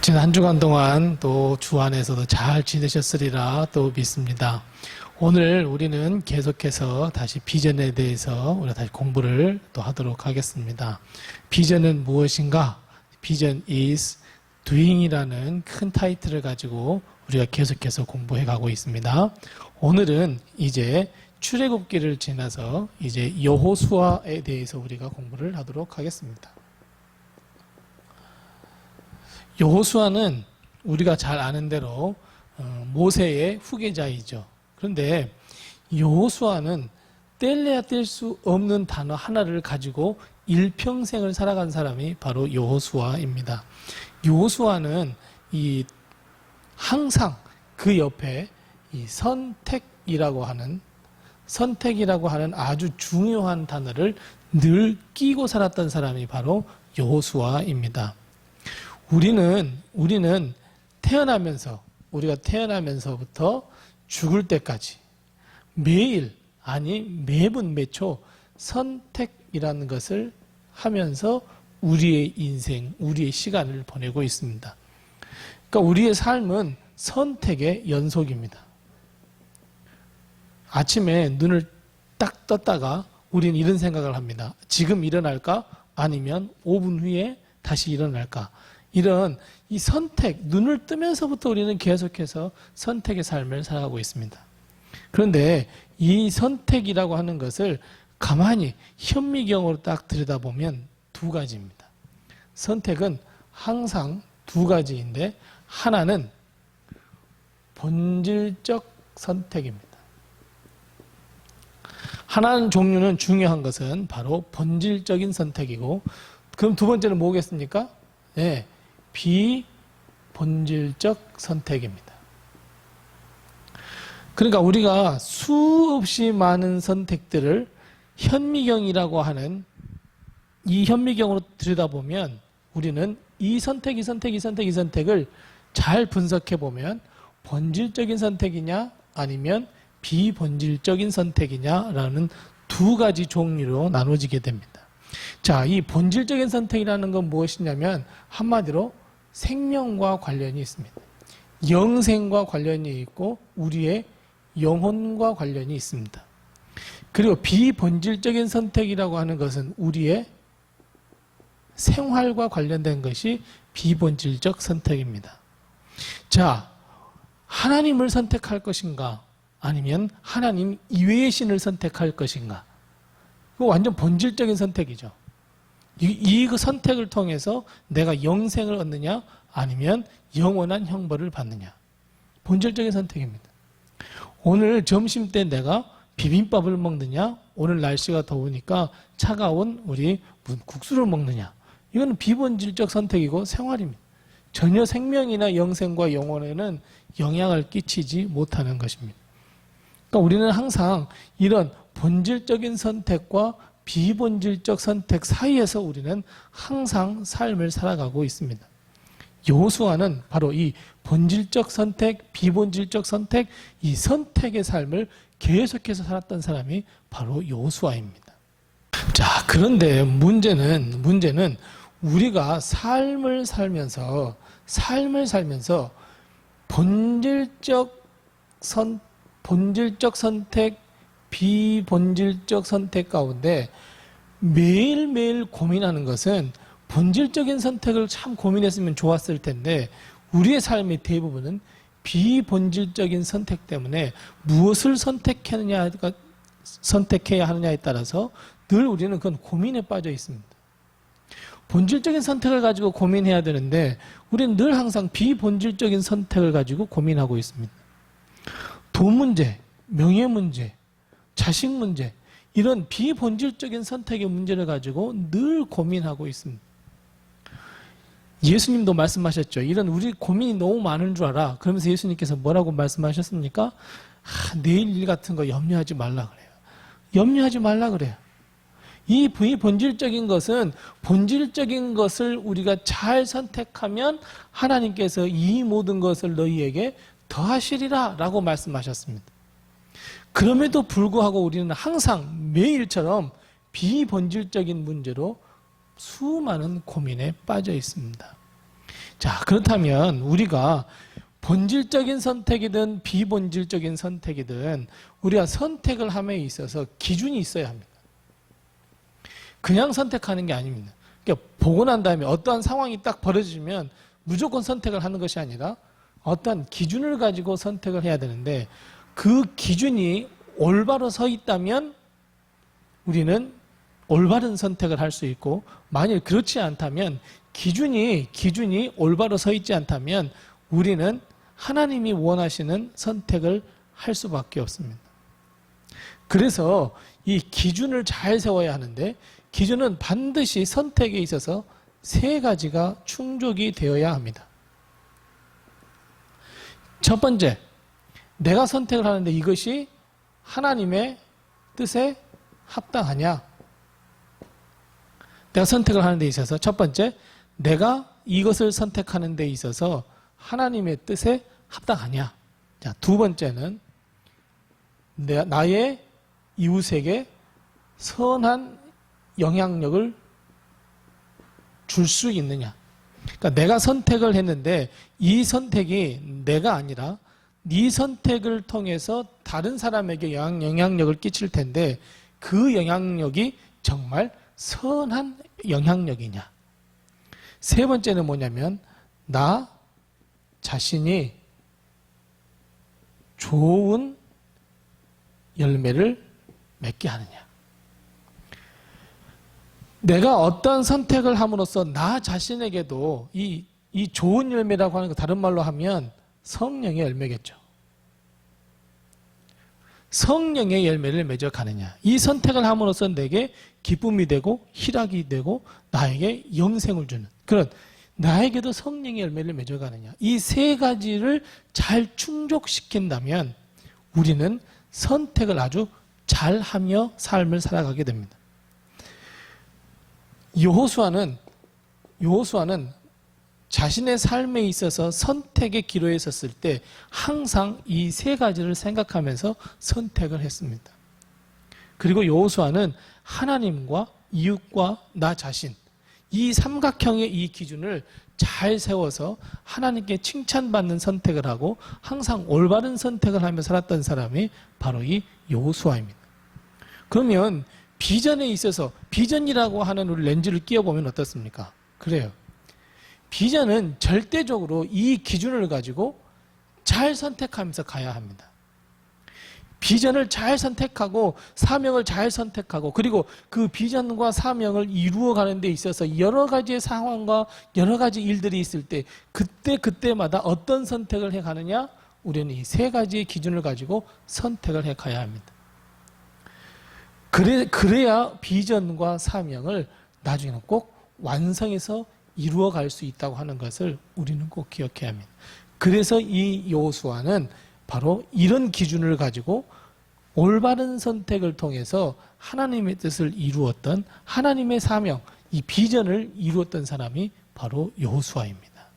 지난 한 주간 동안 또 주 안에서도 잘 지내셨으리라 또 믿습니다. 오늘 우리는 계속해서 다시 비전에 대해서 우리가 다시 공부를 또 하도록 하겠습니다. 비전은 무엇인가? 비전 is doing이라는 큰 타이틀을 가지고 우리가 계속해서 공부해 가고 있습니다. 오늘은 이제 출애굽기를 지나서 이제 여호수아에 대해서 우리가 공부를 하도록 하겠습니다. 여호수아는 우리가 잘 아는 대로 모세의 후계자이죠. 그런데 여호수아는 뗄래야 뗄 수 없는 단어 하나를 가지고 일평생을 살아간 사람이 바로 여호수아입니다. 여호수아는 항상 그 옆에 이 선택이라고 하는 아주 중요한 단어를 늘 끼고 살았던 사람이 바로 여호수아입니다. 우리는 우리가 태어나면서부터 죽을 때까지 매일, 아니 매분 매초 선택이라는 것을 하면서 우리의 인생, 우리의 시간을 보내고 있습니다. 그러니까 우리의 삶은 선택의 연속입니다. 아침에 눈을 딱 떴다가 우리는 이런 생각을 합니다. 지금 일어날까? 아니면 5분 후에 다시 일어날까? 이런 이 선택, 눈을 뜨면서부터 우리는 계속해서 선택의 삶을 살아가고 있습니다. 그런데 이 선택이라고 하는 것을 가만히 현미경으로 딱 들여다보면 두 가지입니다. 선택은 항상 두 가지인데 하나는 본질적 선택입니다. 하나는 종류는 중요한 것은 바로 본질적인 선택이고, 그럼 두 번째는 뭐겠습니까? 네, 비본질적 선택입니다. 그러니까 우리가 수없이 많은 선택들을 현미경이라고 하는 이 현미경으로 들여다보면 우리는 이 선택을 잘 분석해 보면 본질적인 선택이냐 아니면 비본질적인 선택이냐라는 두 가지 종류로 나눠지게 됩니다. 자, 이 본질적인 선택이라는 건 무엇이냐면 한마디로 생명과 관련이 있습니다. 영생과 관련이 있고 우리의 영혼과 관련이 있습니다. 그리고 비본질적인 선택이라고 하는 것은 우리의 생활과 관련된 것이 비본질적 선택입니다. 자, 하나님을 선택할 것인가 아니면 하나님 이외의 신을 선택할 것인가? 이거 완전 본질적인 선택이죠. 이 선택을 통해서 내가 영생을 얻느냐 아니면 영원한 형벌을 받느냐. 본질적인 선택입니다. 오늘 점심 때 내가 비빔밥을 먹느냐, 오늘 날씨가 더우니까 차가운 우리 국수를 먹느냐. 이건 비본질적 선택이고 생활입니다. 전혀 생명이나 영생과 영혼에는 영향을 끼치지 못하는 것입니다. 그러니까 우리는 항상 이런 본질적인 선택과 비본질적 선택 사이에서 우리는 항상 삶을 살아가고 있습니다. 여호수아는 바로 이 본질적 선택, 비본질적 선택, 이 선택의 삶을 계속해서 살았던 사람이 바로 여호수아입니다. 자, 그런데 문제는 우리가 삶을 살면서 본질적 선택, 비본질적 선택 가운데 매일매일 고민하는 것은 본질적인 선택을 참 고민했으면 좋았을 텐데 우리의 삶의 대부분은 비본질적인 선택 때문에 무엇을 선택해야 하느냐에 따라서 늘 우리는 그건 고민에 빠져 있습니다. 본질적인 선택을 가지고 고민해야 되는데 우리는 늘 항상 비본질적인 선택을 가지고 고민하고 있습니다. 돈 문제, 명예 문제, 자식 문제, 이런 비본질적인 선택의 문제를 가지고 늘 고민하고 있습니다. 예수님도 말씀하셨죠. 이런 우리 고민이 너무 많은 줄 알아. 그러면서 예수님께서 뭐라고 말씀하셨습니까? 내일 일 같은 거 염려하지 말라 그래요. 염려하지 말라 그래요. 이 본질적인 것은 본질적인 것을 우리가 잘 선택하면 하나님께서 이 모든 것을 너희에게 더하시리라 라고 말씀하셨습니다. 그럼에도 불구하고 우리는 항상 매일처럼 비본질적인 문제로 수많은 고민에 빠져 있습니다. 자, 그렇다면 우리가 본질적인 선택이든 비본질적인 선택이든 우리가 선택을 함에 있어서 기준이 있어야 합니다. 그냥 선택하는 게 아닙니다. 그러니까 보고 난 다음에 어떠한 상황이 딱 벌어지면 무조건 선택을 하는 것이 아니라 어떠한 기준을 가지고 선택을 해야 되는데, 그 기준이 올바로 서 있다면 우리는 올바른 선택을 할 수 있고, 만일 그렇지 않다면 기준이 올바로 서 있지 않다면 우리는 하나님이 원하시는 선택을 할 수밖에 없습니다. 그래서 이 기준을 잘 세워야 하는데, 기준은 반드시 선택에 있어서 세 가지가 충족이 되어야 합니다. 첫 번째, 내가 선택을 하는데 이것이 하나님의 뜻에 합당하냐? 내가 선택을 하는 데 있어서 첫 번째, 내가 이것을 선택하는 데 있어서 하나님의 뜻에 합당하냐? 자, 두 번째는 나의 이웃에게 선한 영향력을 줄 수 있느냐? 그러니까 내가 선택을 했는데 이 선택이 내가 아니라 네 선택을 통해서 다른 사람에게 영향력을 끼칠 텐데 그 영향력이 정말 선한 영향력이냐? 세 번째는 뭐냐면 나 자신이 좋은 열매를 맺게 하느냐? 내가 어떤 선택을 함으로써 나 자신에게도 이 좋은 열매라고 하는 거 다른 말로 하면 성령의 열매겠죠. 성령의 열매를 맺어가느냐. 이 선택을 함으로써 내게 기쁨이 되고 희락이 되고 나에게 영생을 주는 그런, 나에게도 성령의 열매를 맺어가느냐. 이 세 가지를 잘 충족시킨다면 우리는 선택을 아주 잘하며 삶을 살아가게 됩니다. 여호수아는 자신의 삶에 있어서 선택의 기로에 섰을 때 항상 이 세 가지를 생각하면서 선택을 했습니다. 그리고 여호수아는 하나님과 이웃과 나 자신, 이 삼각형의 이 기준을 잘 세워서 하나님께 칭찬받는 선택을 하고 항상 올바른 선택을 하며 살았던 사람이 바로 이 여호수아입니다. 그러면 비전에 있어서 비전이라고 하는 우리 렌즈를 끼워보면 어떻습니까? 그래요. 비전은 절대적으로 이 기준을 가지고 잘 선택하면서 가야 합니다. 비전을 잘 선택하고 사명을 잘 선택하고 그리고 그 비전과 사명을 이루어가는 데 있어서 여러 가지의 상황과 여러 가지 일들이 있을 때 그때마다 어떤 선택을 해가느냐? 우리는 이 세 가지의 기준을 가지고 선택을 해가야 합니다. 그래야 비전과 사명을 나중에는 꼭 완성해서 이루어갈 수 있다고 하는 것을 우리는 꼭 기억해야 합니다. 그래서 이 여호수아는 바로 이런 기준을 가지고 올바른 선택을 통해서 하나님의 뜻을 이루었던 하나님의 사명, 이 비전을 이루었던 사람이 바로 여호수아입니다.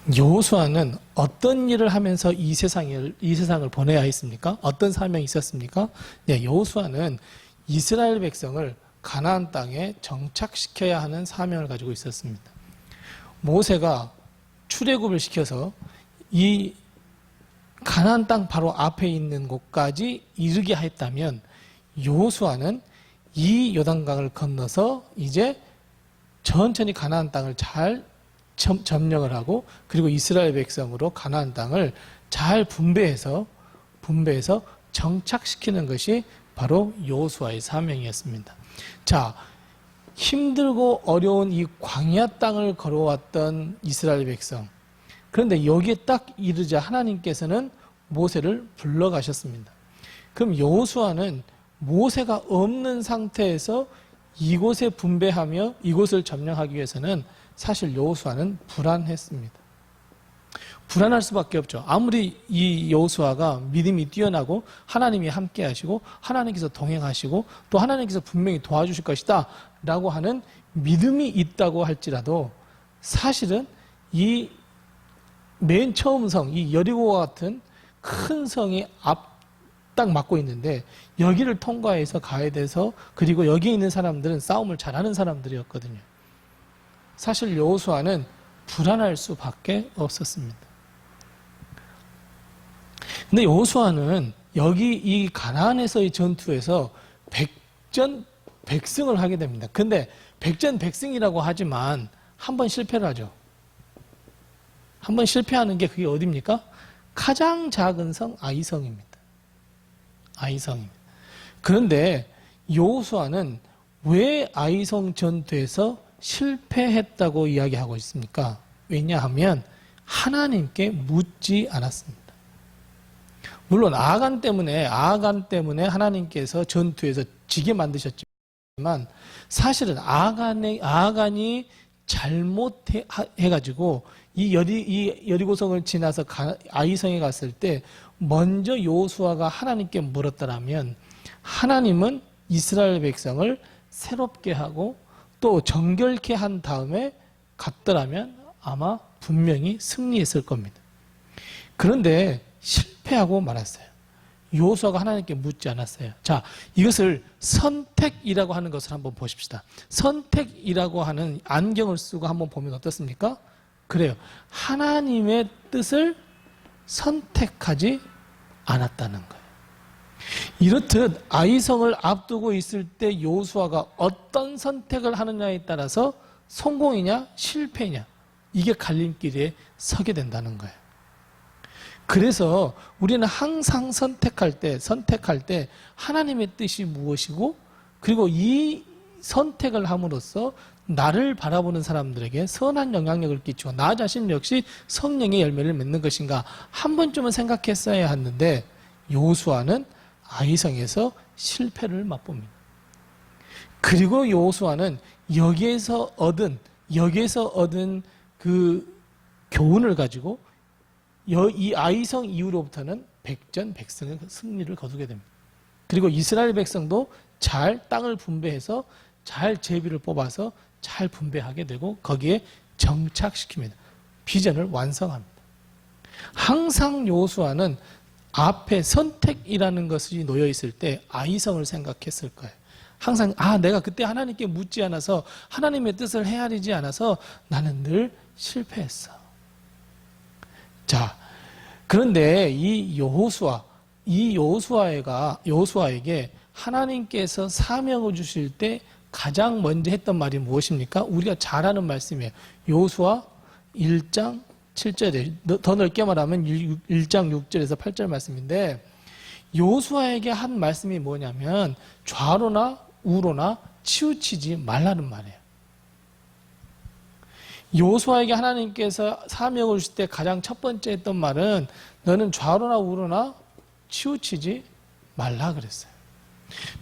여호수아는 어떤 일을 하면서 이 세상을 보내야 했습니까? 어떤 사명이 있었습니까? 네, 여호수아는 이스라엘 백성을 가나안 땅에 정착시켜야 하는 사명을 가지고 있었습니다. 모세가 출애굽을 시켜서 이 가나안 땅 바로 앞에 있는 곳까지 이르게 했다면 여호수아는 이 요단강을 건너서 이제 천천히 가나안 땅을 잘 점령을 하고 그리고 이스라엘 백성으로 가나안 땅을 잘 분배해서 정착시키는 것이 바로 여호수아의 사명이었습니다. 자, 힘들고 어려운 이 광야 땅을 걸어왔던 이스라엘 백성, 그런데 여기에 딱 이르자 하나님께서는 모세를 불러가셨습니다. 그럼 여호수아는 모세가 없는 상태에서 이곳에 분배하며 이곳을 점령하기 위해서는 사실 여호수아는 불안했습니다. 불안할 수밖에 없죠. 아무리 이 여호수아가 믿음이 뛰어나고 하나님이 함께 하시고 하나님께서 동행하시고 또 하나님께서 분명히 도와주실 것이다 라고 하는 믿음이 있다고 할지라도 사실은 이 맨 처음 성, 이 여리고와 같은 큰 성이 딱 막고 있는데 여기를 통과해서 가야 돼서 그리고 여기 있는 사람들은 싸움을 잘하는 사람들이었거든요. 사실 여호수아는 불안할 수밖에 없었습니다. 근데 여호수아는 여기 이 가나안에서의 전투에서 백전백승을 하게 됩니다. 근데 백전백승이라고 하지만 한 번 실패를 하죠. 한 번 실패하는 게 그게 어디입니까? 가장 작은 성 아이성입니다. 아이성입니다. 그런데 여호수아는 왜 아이성 전투에서 실패했다고 이야기하고 있습니까? 왜냐하면 하나님께 묻지 않았습니다. 물론 아간 때문에 하나님께서 전투에서 지게 만드셨지만 사실은 아간이 잘못해가지고 이 여리고성을 지나서 아이성에 갔을 때 먼저 여호수아가 하나님께 물었더라면 하나님은 이스라엘 백성을 새롭게 하고 또 정결케 한 다음에 갔더라면 아마 분명히 승리했을 겁니다. 그런데 실패하고 말았어요. 여호수아가 하나님께 묻지 않았어요. 자, 이것을 선택이라고 하는 것을 한번 보십시다. 선택이라고 하는 안경을 쓰고 한번 보면 어떻습니까? 그래요. 하나님의 뜻을 선택하지 않았다는 거예요. 이렇듯 아이성을 앞두고 있을 때 여호수아가 어떤 선택을 하느냐에 따라서 성공이냐 실패냐 이게 갈림길에 서게 된다는 거예요. 그래서 우리는 항상 선택할 때 하나님의 뜻이 무엇이고 그리고 이 선택을 함으로써 나를 바라보는 사람들에게 선한 영향력을 끼치고 나 자신 역시 성령의 열매를 맺는 것인가 한 번쯤은 생각했어야 했는데 여호수아는 아이성에서 실패를 맛봅니다. 그리고 여호수아는 여기에서 얻은 그 교훈을 가지고 이 아이성 이후로부터는 백전백승의 승리를 거두게 됩니다. 그리고 이스라엘 백성도 잘 땅을 분배해서 잘 제비를 뽑아서 잘 분배하게 되고 거기에 정착시킵니다. 비전을 완성합니다. 항상 여호수아는 앞에 선택이라는 것이 놓여 있을 때 아이성을 생각했을 거예요. 항상 내가 그때 하나님께 묻지 않아서 하나님의 뜻을 헤아리지 않아서 나는 늘 실패했어. 자, 그런데 이 여호수아에게 하나님께서 사명을 주실 때 가장 먼저 했던 말이 무엇입니까? 우리가 잘 아는 말씀이에요. 여호수아 1장 7절에 더 넓게 말하면 1장 6절에서 8절 말씀인데 여호수아에게 한 말씀이 뭐냐면 좌로나 우로나 치우치지 말라는 말이에요. 여호수아에게 하나님께서 사명을 주실 때 가장 첫 번째 했던 말은 너는 좌로나 우로나 치우치지 말라 그랬어요.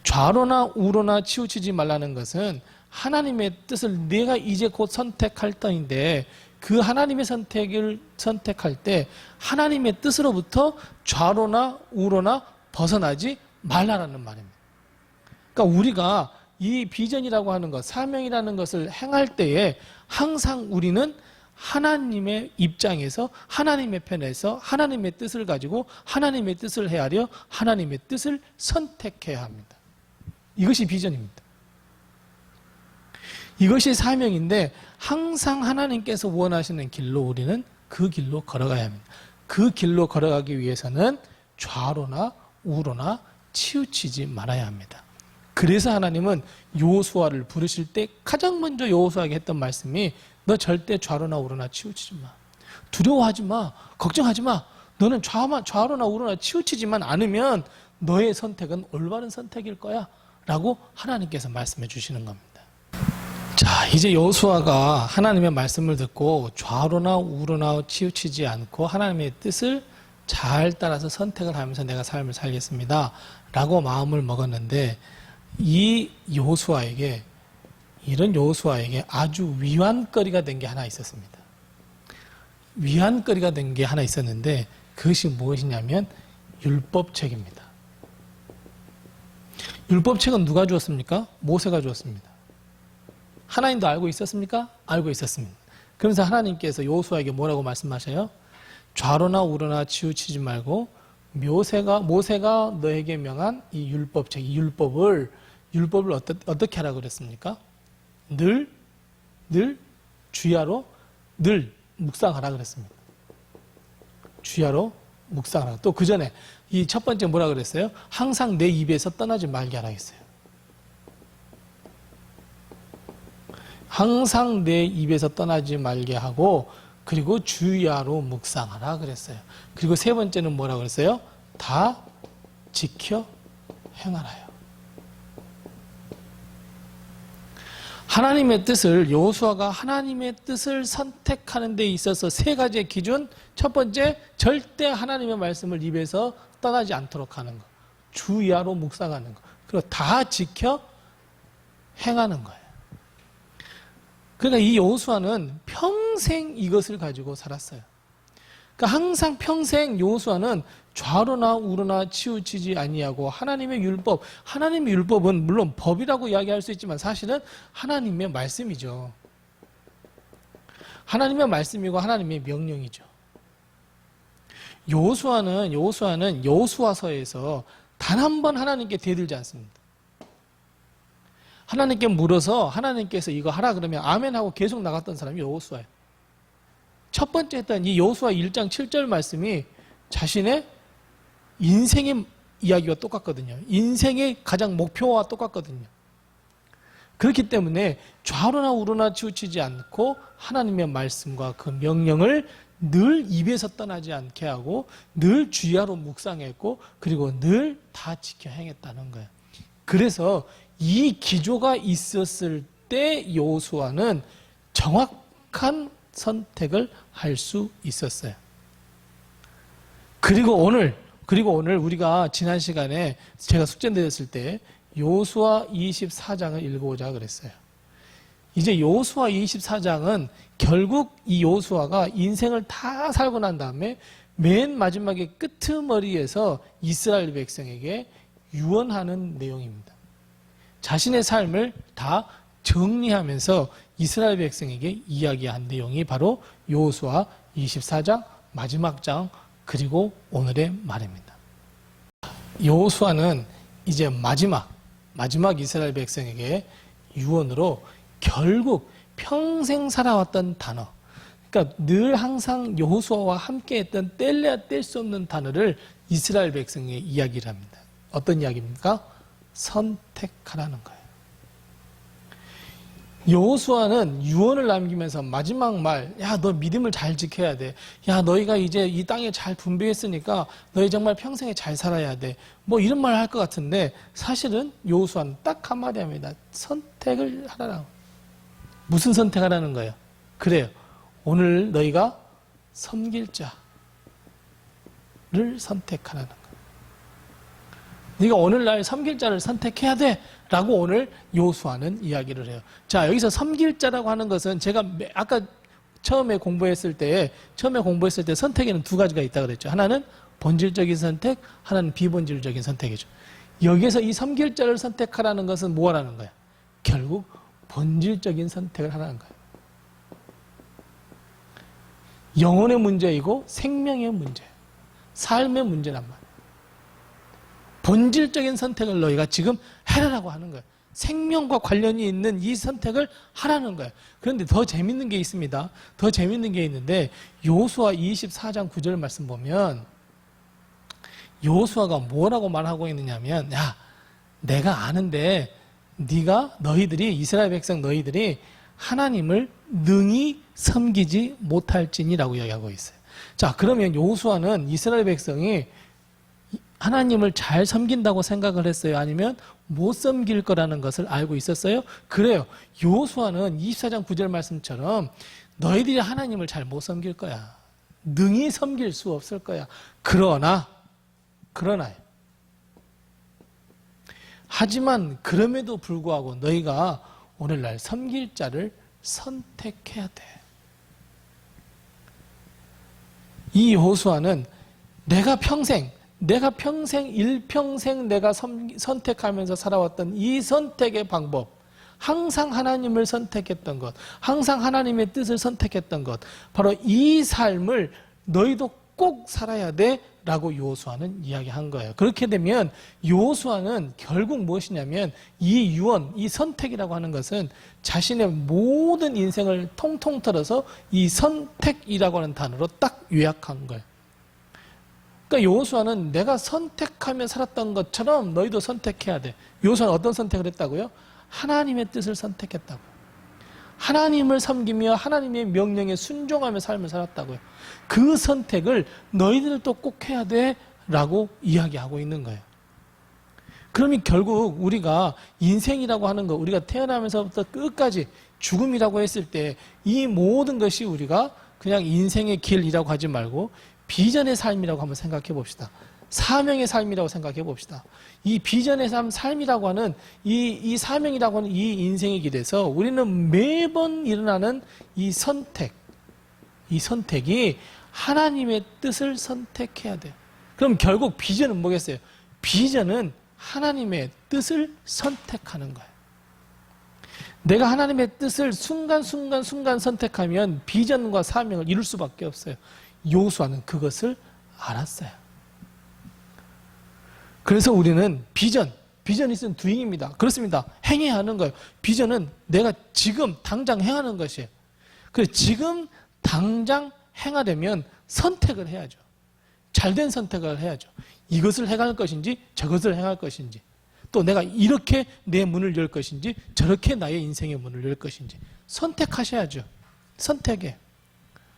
좌로나 우로나 치우치지 말라는 것은 하나님의 뜻을 내가 이제 곧 선택할 터인데 그 하나님의 선택을 선택할 때 하나님의 뜻으로부터 좌로나 우로나 벗어나지 말라라는 말입니다. 그러니까 우리가 이 비전이라고 하는 것, 사명이라는 것을 행할 때에 항상 우리는 하나님의 입장에서 하나님의 편에서 하나님의 뜻을 가지고 하나님의 뜻을 헤아려 하나님의 뜻을 선택해야 합니다. 이것이 비전입니다. 이것이 사명인데 항상 하나님께서 원하시는 길로 우리는 그 길로 걸어가야 합니다. 그 길로 걸어가기 위해서는 좌로나 우로나 치우치지 말아야 합니다. 그래서 하나님은 여호수아를 부르실 때 가장 먼저 여호수아에게 했던 말씀이 너 절대 좌로나 우로나 치우치지 마. 두려워하지 마. 걱정하지 마. 너는 좌로나 우로나 치우치지만 않으면 너의 선택은 올바른 선택일 거야 라고 하나님께서 말씀해 주시는 겁니다. 자, 이제 여호수아가 하나님의 말씀을 듣고 좌로나 우로나 치우치지 않고 하나님의 뜻을 잘 따라서 선택을 하면서 내가 삶을 살겠습니다 라고 마음을 먹었는데 이런 여호수아에게 아주 위안거리가 된 게 하나 있었습니다. 위안거리가 된 게 하나 있었는데 그것이 무엇이냐면 율법책입니다. 율법책은 누가 주었습니까? 모세가 주었습니다. 하나님도 알고 있었습니까? 알고 있었습니다. 그러면서 하나님께서 여호수아에게 뭐라고 말씀하셔요? 좌로나 우로나 치우치지 말고 모세가 너에게 명한 이 율법책, 이 율법을 어떻게 하라고 그랬습니까? 늘 주야로 늘 묵상하라 그랬습니다. 주야로 묵상하라. 또 그 전에 이 첫 번째 뭐라 그랬어요? 항상 내 입에서 떠나지 말게 하라 했어요. 항상 내 입에서 떠나지 말게 하고, 그리고 주야로 묵상하라 그랬어요. 그리고 세 번째는 뭐라 그랬어요? 다 지켜 행하라요. 하나님의 뜻을, 여호수아가 하나님의 뜻을 선택하는 데 있어서 세 가지의 기준. 첫 번째, 절대 하나님의 말씀을 입에서 떠나지 않도록 하는 것. 주야로 묵상하는 것. 그리고 다 지켜 행하는 거예요. 그러니까 이 여호수아는 평생 이것을 가지고 살았어요. 그러니까 항상 평생 여호수아는 좌로나 우로나 치우치지 아니하고 하나님의 율법, 하나님의 율법은 물론 법이라고 이야기할 수 있지만 사실은 하나님의 말씀이죠. 하나님의 말씀이고 하나님의 명령이죠. 여호수아는 여호수아서에서 단 한 번 하나님께 대들지 않습니다. 하나님께 물어서 하나님께서 이거 하라 그러면 아멘 하고 계속 나갔던 사람이 여호수아예요. 첫 번째 했던 이 여호수아 1장 7절 말씀이 자신의 인생의 이야기와 똑같거든요. 인생의 가장 목표와 똑같거든요. 그렇기 때문에 좌로나 우로나 치우치지 않고 하나님의 말씀과 그 명령을 늘 입에서 떠나지 않게 하고 늘 주야로 묵상했고 그리고 늘 다 지켜 행했다는 거예요. 그래서 이 기조가 있었을 때 여호수아는 정확한 선택을 할 수 있었어요. 그리고 오늘 우리가 지난 시간에 제가 숙제 내렸을 때 여호수아 24장을 읽어보자 그랬어요. 이제 여호수아 24장은 결국 이 여호수아가 인생을 다 살고 난 다음에 맨 마지막에 끄트머리에서 이스라엘 백성에게 유언하는 내용입니다. 자신의 삶을 다 정리하면서 이스라엘 백성에게 이야기한 내용이 바로 여호수아 24장 마지막 장 그리고 오늘의 말입니다. 여호수아는 이제 마지막 이스라엘 백성에게 유언으로 결국 평생 살아왔던 단어, 그러니까 늘 항상 여호수아와 함께했던 뗄래야 뗄 수 없는 단어를 이스라엘 백성에게 이야기를 합니다. 어떤 이야기입니까? 선택하라는 거예요. 여호수아는 유언을 남기면서 마지막 말, 야, 너 믿음을 잘 지켜야 돼. 야, 너희가 이제 이 땅에 잘 분배했으니까 너희 정말 평생에 잘 살아야 돼. 뭐 이런 말 할 것 같은데 사실은 여호수아는 딱 한마디 합니다. 선택을 하라고. 무슨 선택하라는 거예요? 그래요. 오늘 너희가 섬길 자를 선택하라는 거예요. 네가 오늘날 섬길 자를 선택해야 돼 라고 오늘 여호수아는 이야기를 해요. 자, 여기서 섬길 자라고 하는 것은 제가 아까 처음에 공부했을 때 선택에는 두 가지가 있다고 그랬죠. 하나는 본질적인 선택, 하나는 비본질적인 선택이죠. 여기에서 이 섬길 자를 선택하라는 것은 뭐 하라는 거야? 결국 본질적인 선택을 하라는 거예요. 영혼의 문제이고 생명의 문제, 삶의 문제란 말이에요. 본질적인 선택을 너희가 지금 해라라고 하는 거예요. 생명과 관련이 있는 이 선택을 하라는 거예요. 그런데 더 재밌는 게 있습니다. 더 재밌는 게 있는데 여호수아 24장 9절 말씀 보면 여호수아가 뭐라고 말하고 있느냐면, 야, 내가 아는데 너희들이 이스라엘 백성 너희들이 하나님을 능히 섬기지 못할지니라고 이야기하고 있어요. 자, 그러면 여호수아는 이스라엘 백성이 하나님을 잘 섬긴다고 생각을 했어요? 아니면 못 섬길 거라는 것을 알고 있었어요? 그래요. 여호수아는 24장 9절 말씀처럼 너희들이 하나님을 잘 못 섬길 거야. 능히 섬길 수 없을 거야. 그러나요. 하지만 그럼에도 불구하고 너희가 오늘날 섬길 자를 선택해야 돼. 이 여호수아는 내가 평생 일평생 내가 선택하면서 살아왔던 이 선택의 방법, 항상 하나님을 선택했던 것, 항상 하나님의 뜻을 선택했던 것, 바로 이 삶을 너희도 꼭 살아야 돼 라고 여호수아는 이야기한 거예요. 그렇게 되면 여호수아는 결국 무엇이냐면 이 유언, 이 선택이라고 하는 것은 자신의 모든 인생을 통통 털어서 이 선택이라고 하는 단어로 딱 요약한 거예요. 그러니까 여호수아는 내가 선택하며 살았던 것처럼 너희도 선택해야 돼. 여호수아는 어떤 선택을 했다고요? 하나님의 뜻을 선택했다고요. 하나님을 섬기며 하나님의 명령에 순종하며 삶을 살았다고요. 그 선택을 너희들도 꼭 해야 돼 라고 이야기하고 있는 거예요. 그러면 결국 우리가 인생이라고 하는 거, 우리가 태어나면서부터 끝까지 죽음이라고 했을 때 이 모든 것이 우리가 그냥 인생의 길이라고 하지 말고 비전의 삶이라고 한번 생각해 봅시다. 사명의 삶이라고 생각해 봅시다. 이 비전의 삶이라고 하는 이 사명이라고 하는 이 인생의 길에서 우리는 매번 일어나는 이 선택이 하나님의 뜻을 선택해야 돼요. 그럼 결국 비전은 뭐겠어요? 비전은 하나님의 뜻을 선택하는 거예요. 내가 하나님의 뜻을 순간순간 선택하면 비전과 사명을 이룰 수밖에 없어요. 여호수아는 그것을 알았어요. 그래서 우리는 비전이 있으면 doing입니다. 그렇습니다. 행해야 하는 거예요. 비전은 내가 지금 당장 행하는 것이에요. 그래서 지금 당장 행하려면 선택을 해야죠. 잘된 선택을 해야죠. 이것을 행할 것인지 저것을 행할 것인지, 또 내가 이렇게 내 문을 열 것인지 저렇게 나의 인생의 문을 열 것인지 선택하셔야죠. 선택에.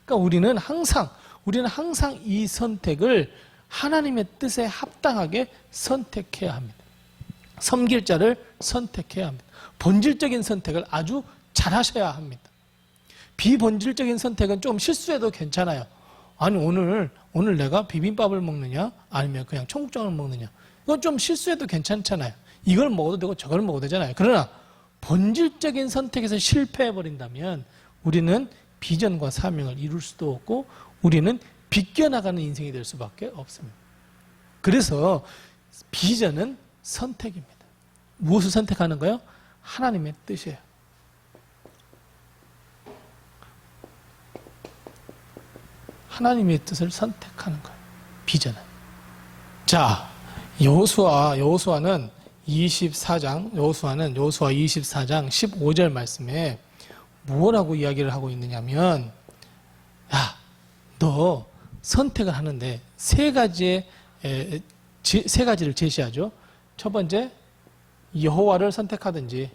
그러니까 우리는 항상 이 선택을 하나님의 뜻에 합당하게 선택해야 합니다. 섬길 자를 선택해야 합니다. 본질적인 선택을 아주 잘하셔야 합니다. 비본질적인 선택은 좀 실수해도 괜찮아요. 아니 오늘 내가 비빔밥을 먹느냐 아니면 그냥 청국장을 먹느냐, 이건 좀 실수해도 괜찮잖아요. 이걸 먹어도 되고 저걸 먹어도 되잖아요. 그러나 본질적인 선택에서 실패해버린다면 우리는 비전과 사명을 이룰 수도 없고 우리는 비껴나가는 인생이 될 수밖에 없습니다. 그래서 비전은 선택입니다. 무엇을 선택하는 거예요? 하나님의 뜻이에요. 하나님의 뜻을 선택하는 거예요. 비전은. 자, 여호수아는 여호수아 24장 15절 말씀에 뭐라고 이야기를 하고 있느냐면, 야, 너 선택을 하는데 세 가지를 제시하죠. 첫 번째, 여호와를 선택하든지,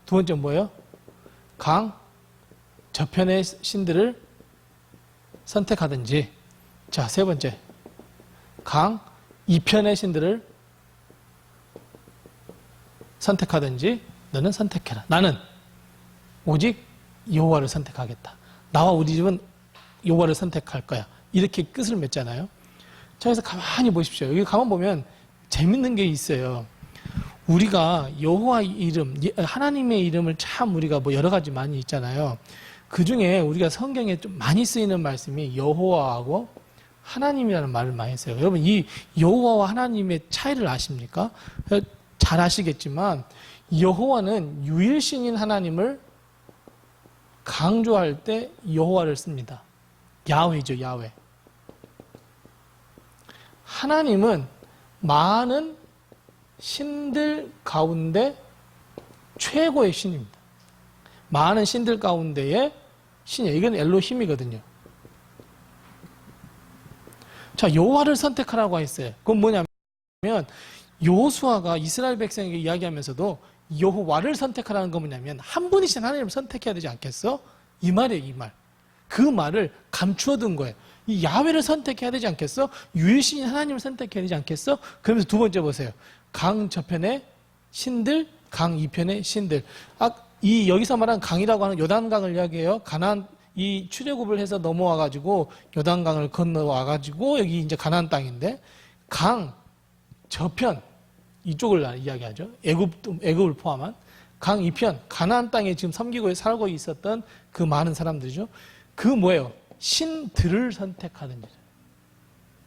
두 번째 뭐예요? 강 저편의 신들을 선택하든지, 자, 세 번째, 강 이편의 신들을 선택하든지 너는 선택해라. 나는 오직 여호와를 선택하겠다. 나와 우리 집은 여호와를 선택할 거야. 이렇게 끝을 맺잖아요. 자, 그래서 가만히 보십시오. 여기 가만 보면 재밌는 게 있어요. 우리가 여호와 이름, 하나님의 이름을 참 우리가 뭐 여러 가지 많이 있잖아요. 그 중에 우리가 성경에 좀 많이 쓰이는 말씀이 여호와하고 하나님이라는 말을 많이 써요. 여러분, 이 여호와와 하나님의 차이를 아십니까? 잘 아시겠지만 여호와는 유일신인 하나님을 강조할 때 여호와를 씁니다. 야훼죠, 야훼. 하나님은 많은 신들 가운데 최고의 신입니다. 많은 신들 가운데의 신이에요. 이건 엘로힘이거든요. 자, 여호와를 선택하라고 했어요. 그건 뭐냐면 여호수아가 이스라엘 백성에게 이야기하면서도 여호와를 선택하라는 건 뭐냐면 한 분이신 하나님을 선택해야 되지 않겠어? 이 말이에요, 이 말. 그 말을 감추어둔 거예요. 이 야훼를 선택해야 되지 않겠어? 유일신인 하나님을 선택해야 되지 않겠어? 그러면서 두 번째 보세요. 강 저편의 신들, 강 이편의 신들. 이 여기서 말하는 강이라고 하는 요단강을 이야기해요. 가나안 이 출애굽을 해서 넘어와가지고 요단강을 건너와가지고 여기 이제 가나안 땅인데, 강 저편 이쪽을 이야기하죠. 애굽을 포함한 강 이편 가나안 땅에 지금 섬기고 살고 있었던 그 많은 사람들이죠. 그 뭐예요? 신들을 선택하는 일.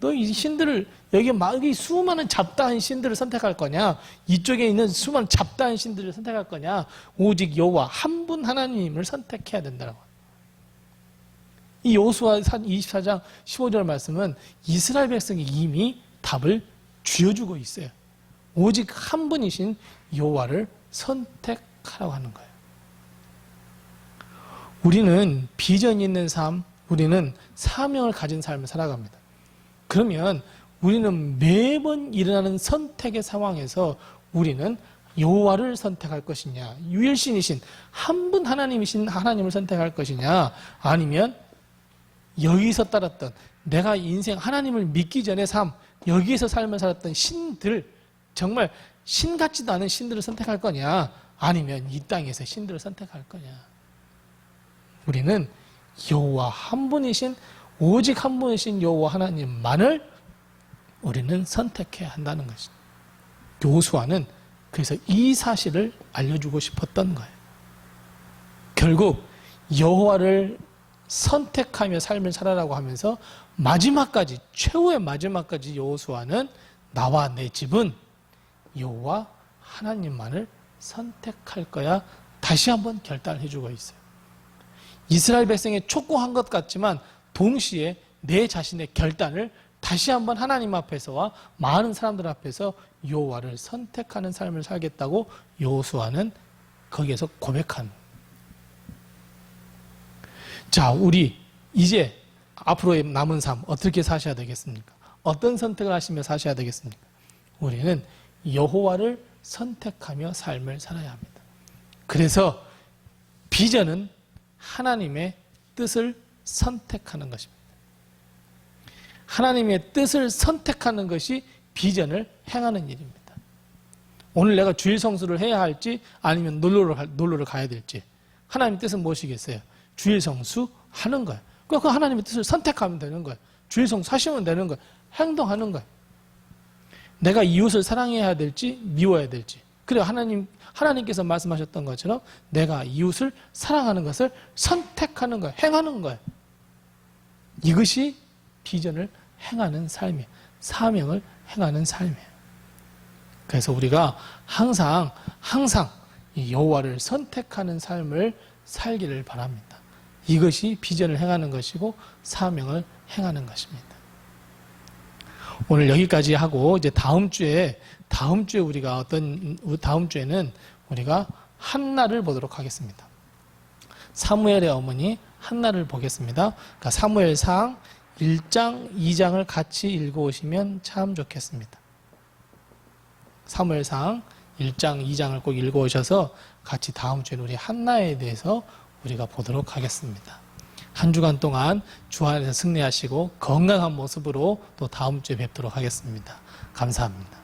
너 이 신들을 여기 수많은 잡다한 신들을 선택할 거냐? 이쪽에 있는 수많은 잡다한 신들을 선택할 거냐? 오직 여호와 한 분 하나님을 선택해야 된다고. 이 여호수아 24장 15절 말씀은 이스라엘 백성이 이미 답을 쥐어주고 있어요. 오직 한 분이신 여호와를 선택하라고 하는 거예요. 우리는 비전이 있는 삶, 우리는 사명을 가진 삶을 살아갑니다. 그러면 우리는 매번 일어나는 선택의 상황에서 우리는 여호와를 선택할 것이냐, 유일신이신 한 분 하나님이신 하나님을 선택할 것이냐, 아니면 여기서 따랐던 내가 인생 하나님을 믿기 전의 삶, 여기에서 삶을 살았던 신들, 정말 신 같지도 않은 신들을 선택할 거냐, 아니면 이 땅에서 신들을 선택할 거냐. 우리는 여호와 한 분이신, 오직 한 분이신 여호와 하나님만을 우리는 선택해야 한다는 것이죠. 여호수아는 그래서 이 사실을 알려주고 싶었던 거예요. 결국 여호와를 선택하며 삶을 살아라고 하면서 마지막까지, 최후의 마지막까지 여호수아는 나와 내 집은 여호와 하나님만을 선택할 거야 다시 한번 결단을 해주고 있어요. 이스라엘 백성이 촉구한 것 같지만 동시에 내 자신의 결단을 다시 한번 하나님 앞에서와 많은 사람들 앞에서 여호와를 선택하는 삶을 살겠다고 여호수아는 거기에서 고백한. 자, 우리 이제 앞으로의 남은 삶 어떻게 사셔야 되겠습니까? 어떤 선택을 하시며 사셔야 되겠습니까? 우리는 여호와를 선택하며 삶을 살아야 합니다. 그래서 비전은 하나님의 뜻을 선택하는 것입니다. 하나님의 뜻을 선택하는 것이 비전을 행하는 일입니다. 오늘 내가 주일 성수를 해야 할지 아니면 놀러를 가야 될지, 하나님의 뜻은 무엇이겠어요? 주일 성수 하는 거예요. 그 하나님의 뜻을 선택하면 되는 거예요. 주일 성수 하시면 되는 거예요. 행동하는 거예요. 내가 이웃을 사랑해야 될지 미워야 될지, 그래요. 하나님께서 말씀하셨던 것처럼 내가 이웃을 사랑하는 것을 선택하는 거예요. 행하는 거예요. 이것이 비전을 행하는 삶이에요. 사명을 행하는 삶이에요. 그래서 우리가 항상 이 여호와를 선택하는 삶을 살기를 바랍니다. 이것이 비전을 행하는 것이고 사명을 행하는 것입니다. 오늘 여기까지 하고 이제 다음 주에 다음 주에는 우리가 한나를 보도록 하겠습니다. 사무엘의 어머니 한나를 보겠습니다. 그러니까 사무엘상 1장, 2장을 같이 읽어오시면 참 좋겠습니다. 사무엘상 1장, 2장을 꼭 읽어오셔서 같이 다음 주에 우리 한나에 대해서 우리가 보도록 하겠습니다. 한 주간 동안 주 안에서 승리하시고 건강한 모습으로 또 다음 주에 뵙도록 하겠습니다. 감사합니다.